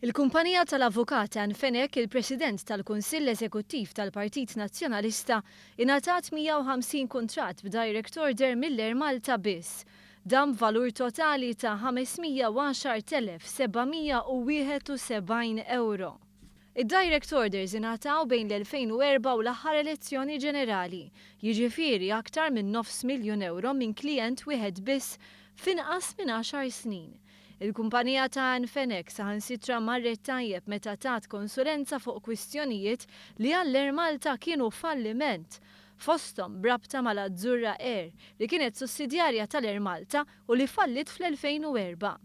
Il-kumpanija tal-avukat Anfenek, il-President tal-Kunsill Eżekuttiv tal-Partit Nazzjonalista, ingħatat 150 kuntratt b'direct order mill-Air Malta biss. Dan valur totali ta' 510,771 euro. Id-direct orders ingħataw bejn l-2004 u l-aħħar elezzjoni ġenerali, jiġifieri aktar minn €500,000 minn klient wieħed biss f'inqas minn 10 snin. Il-kumpanija ta' Anfenek saħansitra marret tajjeb meta tat konsulenza fuq kwistjonijiet li għall-Air Malta kienu falliment, fosthom brabta mal-Azzurra Air li kienet sussidjarja tal-Air Malta u li fallit fl-2004.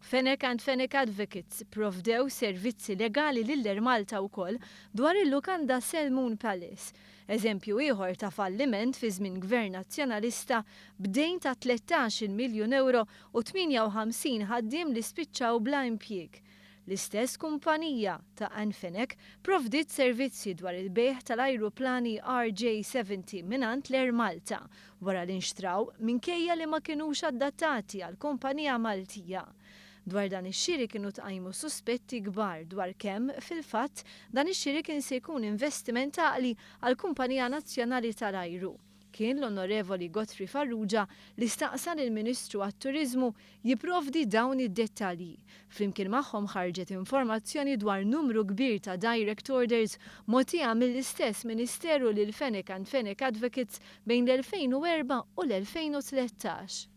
Fenek and Fenek Advocates provdew servizzi legali lill-Air Malta wkoll dwar il-lukanda Selmun Palace, eżempju ieħor ta' falliment fi żmien Gvern Nazzjonalista b'dejn ta' €13 miljun u 58 ħaddiem li spiċċaw bla impjieg. L-istess kumpanija ta' Anfenek provdiet servizzi dwar il-bejħ tal-ajruplani RJ70 minant l-Air Malta wara li nxtraw minkejja li ma kinux adattati għal kumpanija Maltija. Dwar dan ix-xiri kienu tqajmu suspetti kbar dwar kemm fil-fatt dan ix-xiri kien se jkun investiment għaqli għall Kumpanija Nazzjonali tal-Ajru. Kien l-Onorevoli Godfrey Farrugia li staqsa lill-Ministru għat-Turiżmu jipprovdi dawn id-dettalji. Flimkien magħhom ħarġet informazzjoni dwar numru kbir ta' direct orders mogħtija mill-istess Ministeru lil Fenek and Fenek Advocates bejn l-2004 u l-2013.